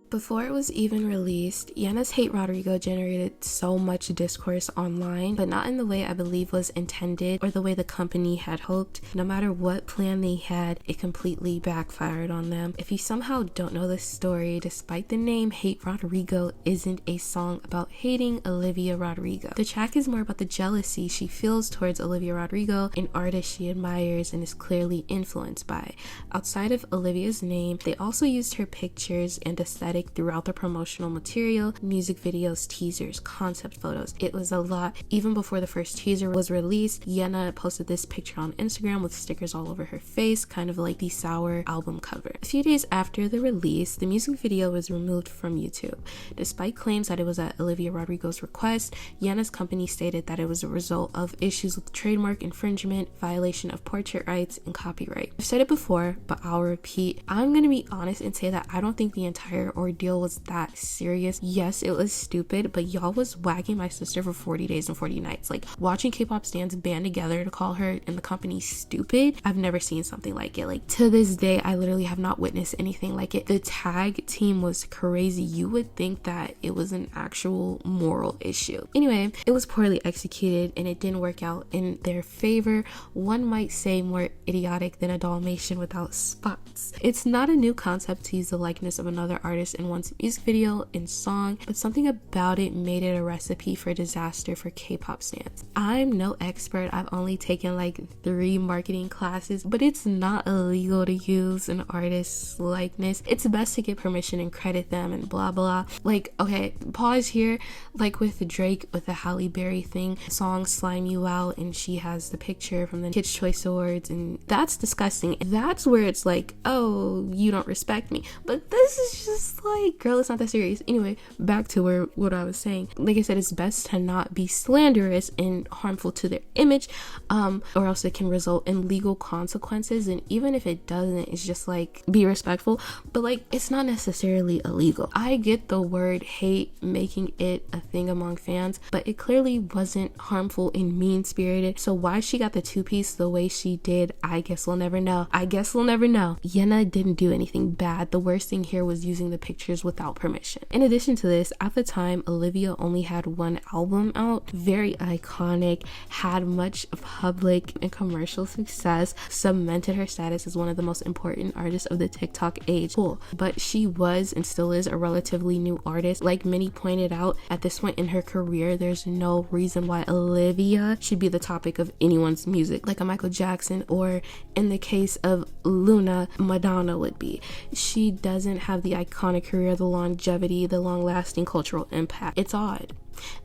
Before it was even released, Yana's Hate Rodrigo generated so much discourse online, but not in the way I believe was intended or the way the company had hoped. No matter what plan they had, it completely backfired on them. If you somehow don't know this story, despite the name, Hate Rodrigo isn't a song about hating Olivia Rodrigo. The track is more about the jealousy she feels towards Olivia Rodrigo, an artist she admires and is clearly influenced by. Outside of Olivia's name, they also used her pictures and aesthetic throughout the promotional material, music videos, teasers, concept photos. It was a lot. Even before the first teaser was released, Yena posted this picture on Instagram with stickers all over her face, kind of like the Sour album cover. A few days after the release, the music video was removed from YouTube. Despite claims that it was at Olivia Rodrigo's request, Yena's company stated that it was a result of issues with trademark infringement, violation of portrait rights, and copyright. I've said it before, but I'll repeat. I'm gonna be honest and say that I don't think the entire ordeal was that serious. Yes, it was stupid, but y'all was wagging my sister for 40 days and 40 nights. Like, watching K-pop stans band together to call her and the company stupid, I've never seen something like it. Like, to this day, I literally have not witnessed anything like it. The tag team was crazy. You would think that it was an actual moral issue. Anyway, it was poorly executed and it didn't work out in their favor. One might say more idiotic than a Dalmatian without spots. It's not a new concept to use the likeness of another artist in one's music video and song, but something about it made it a recipe for disaster for K-pop stans. I'm no expert. I've only taken like 3 marketing classes, but it's not illegal to use an artist's likeness. It's best to get permission and credit them and blah blah. Like, okay, pause here. Like with Drake with the Halle Berry thing, song Slime You Out, and she has the picture from the Kids' Choice Awards, and that's disgusting. That's where it's like, oh, you don't respect me. But this is just like, girl, it's not that serious. Anyway, back to what I was saying. Like I said, it's best to not be slanderous and harmful to their image, or else it can result in legal consequences. And even if it doesn't, it's just like, be respectful, but like, it's not necessarily illegal. I get the word hate making it a thing among fans, but it clearly wasn't harmful and mean-spirited. So why she got the 2-piece the way she did, I guess we'll never know. Yena didn't do anything bad. The worst thing here was using the pictures without permission. In addition to this, at the time, Olivia only had 1 album out, very iconic, had much public and commercial success, cemented her status as one of the most important artists of the TikTok age. Cool. But she was and still is a relatively new artist. Like many pointed out, at this point in her career, there's no reason why Olivia should be the topic of anyone's music, like a Michael Jackson, or in the case of Luna, Madonna would be. She doesn't have the iconic career, the longevity, the long-lasting cultural impact. It's odd.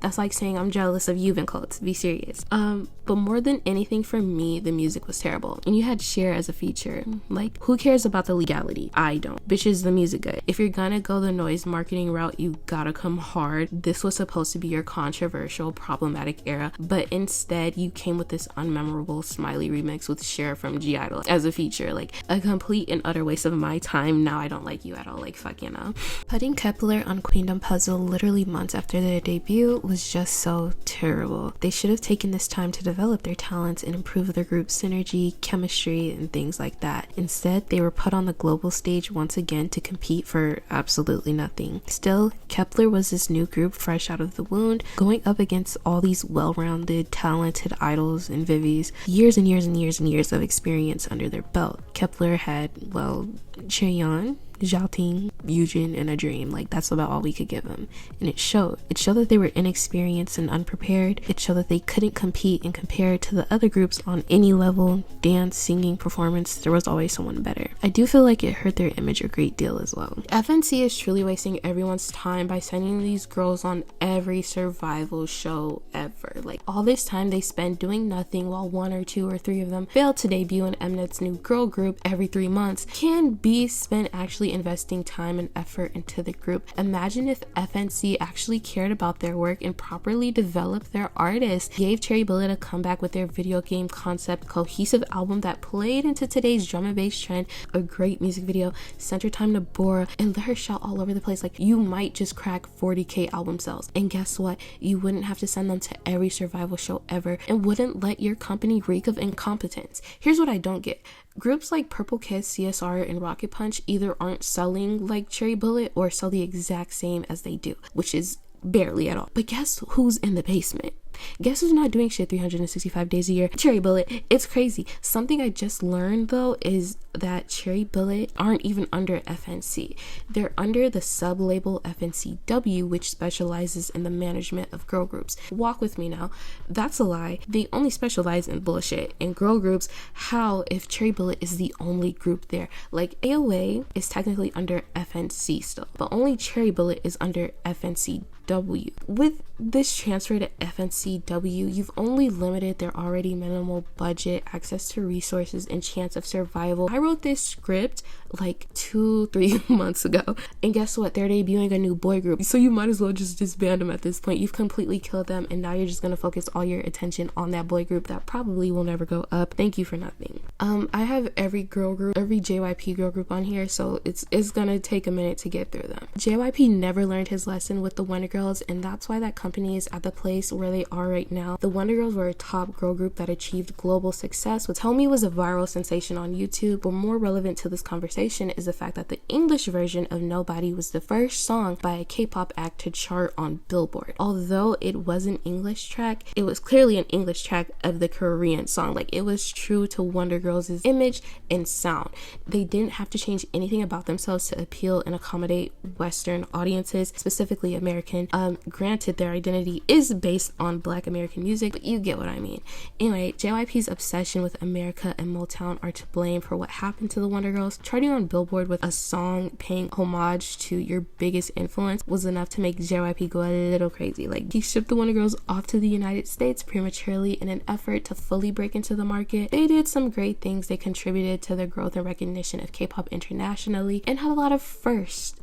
That's like saying I'm jealous of you, Vincolt. Be serious. But more than anything, for me, the music was terrible. And you had Cher as a feature. Like, who cares about the legality? I don't. Bitch, is the music good? If you're gonna go the noise marketing route, you gotta come hard. This was supposed to be your controversial, problematic era, but instead you came with this unmemorable Smiley remix with Cher from G-Idol as a feature. Like, a complete and utter waste of my time. Now I don't like you at all. Like, fuck, you know. Putting Kepler on Queendom Puzzle literally months after their debut was just so terrible. They should have taken this time to develop their talents and improve their group synergy, chemistry, and things like that. Instead, they were put on the global stage once again to compete for absolutely nothing. Still, Kepler was this new group fresh out of the wound, going up against all these well-rounded, talented idols and Vivies, years and years and years and years of experience under their belt. Kepler had, well, Cheon, Xiaoting, Yujin, and A Dream. Like, that's about all we could give them. And it showed. It showed that they were inexperienced and unprepared. It showed that they couldn't compete and compare to the other groups on any level. Dance, singing, performance, there was always someone better. I do feel like it hurt their image a great deal as well. FNC is truly wasting everyone's time by sending these girls on every survival show ever. Like, all this time they spend doing nothing while 1 or 2 or 3 of them fail to debut in Mnet's new girl group every 3 months can be spent actually investing time and effort into the group. Imagine if FNC actually cared about their work and properly developed their artists, gave Cherry Bullet a comeback with their video game concept, cohesive album that played into today's drum and bass trend, a great music video, sent her time to Bora, and let her shout all over the place. Like, you might just crack 40k album sales, and guess what? You wouldn't have to send them to every survival show ever, and wouldn't let your company reek of incompetence. Here's what I don't get. Groups like Purple Kiss, CSR, and Rocket Punch either aren't selling like Cherry Bullet or sell the exact same as they do, which is barely at all. But guess who's in the basement? Guess who's not doing shit 365 days a year? Cherry Bullet. It's crazy. Something I just learned though is that Cherry Bullet aren't even under FNC. They're under the sub-label FNCW, which specializes in the management of girl groups. Walk with me now. That's a lie. They only specialize in bullshit. In girl groups, how if Cherry Bullet is the only group there? Like AOA is technically under FNC still, but only Cherry Bullet is under FNCW. With this transfer to FNCW, you've only limited their already minimal budget, access to resources, and chance of survival. I wrote this script like 2-3 months ago, and guess what? They're debuting a new boy group, so you might as well just disband them at this point. You've completely killed them, and now you're just gonna focus all your attention on that boy group that probably will never go up. Thank you for nothing. I have every girl group, every JYP girl group on here, so it's gonna take a minute to get through them. JYP never learned his lesson with the Wonder Girls, and that's why that company is at the place where they are right now. The Wonder Girls were a top girl group that achieved global success, which Tell Me was a viral sensation on YouTube, but more relevant to this conversation is the fact that the English version of Nobody was the first song by a K-pop act to chart on Billboard. Although it was an English track, it was clearly an English track of the Korean song. Like, it was true to Wonder Girls' image and sound. They didn't have to change anything about themselves to appeal and accommodate Western audiences, specifically American. Granted, their identity is based on Black American music, but you get what I mean. Anyway, JYP's obsession with America and Motown are to blame for what happened to the Wonder Girls. Charting on Billboard with a song paying homage to your biggest influence was enough to make JYP go a little crazy. Like, he shipped the Wonder Girls off to the United States prematurely in an effort to fully break into the market. They did some great things. They contributed to the growth and recognition of K-pop internationally and had a lot of first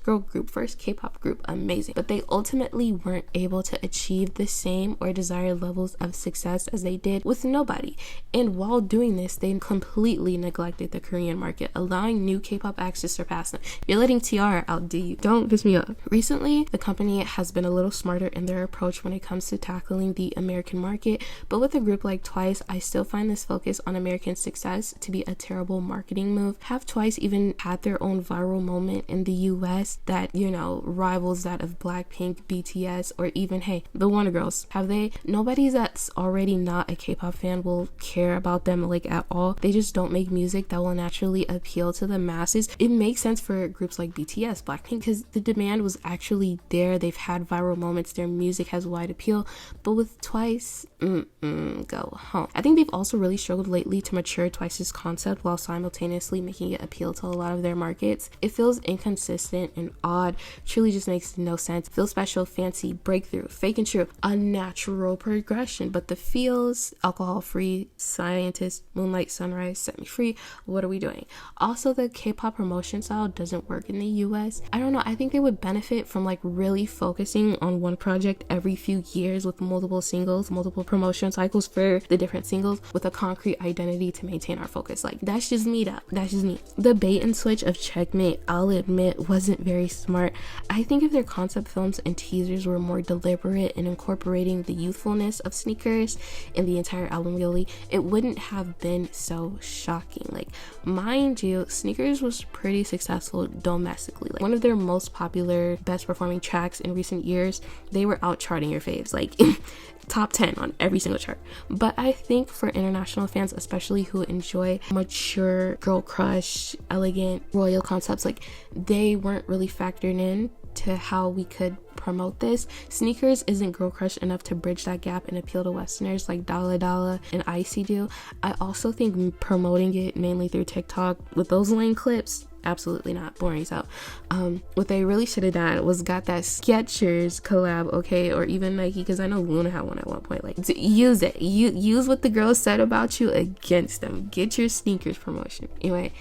girl group, first K-pop group, amazing. But they ultimately weren't able to achieve the same or desired levels of success as they did with Nobody. And while doing this, they completely neglected the Korean market, allowing new K-pop acts to surpass them. You're letting TR outdo you. Don't piss me off. Recently, the company has been a little smarter in their approach when it comes to tackling the American market, but with a group like Twice, I still find this focus on American success to be a terrible marketing move. Have Twice even had their own viral moment in the US that, rivals that of Blackpink, BTS, or even, hey, the Wonder Girls? Have they? Nobody that's already not a K-pop fan will care about them like at all. They just don't make music that will naturally appeal to the masses. It makes sense for groups like BTS, Blackpink, because the demand was actually there. They've had viral moments. Their music has wide appeal. But with Twice, go home. I think they've also really struggled lately to mature Twice's concept while simultaneously making it appeal to a lot of their markets. It feels inconsistent and odd. Truly just makes no sense. Feel special, fancy, breakthrough, fake and true, unnatural progression. But the feels, alcohol-free, scientist, moonlight, sunrise, set me free. What are we doing? Also, the K-pop promotion style doesn't work in the US. I don't know. I think they would benefit from really focusing on one project every few years with multiple singles, multiple promotion cycles for the different singles with a concrete identity to maintain our focus. That's just me though. That's just me. The bait and switch of Checkmate, I'll admit, wasn't very smart. I think if their concept films and teasers were more deliberate in incorporating the youthfulness of Sneakers in the entire album, really, it wouldn't have been so shocking. Mind you, Sneakers was pretty successful domestically. One of their most popular, best performing tracks in recent years, they were out charting your faves. Top 10 on every single chart. But I think for international fans, especially who enjoy mature girl crush, elegant, royal concepts, they weren't really factored in to how we could promote this. Sneakers isn't girl crush enough to bridge that gap and appeal to Westerners like Dalla Dalla and Icy do. I also think promoting it mainly through TikTok with those lame clips, absolutely not. Boring as hell. What they really should have done was got that Skechers collab, okay, or even Nike, because I know Luna had one at one point. Use it. Use what the girls said about you against them. Get your Sneakers promotion. Anyway,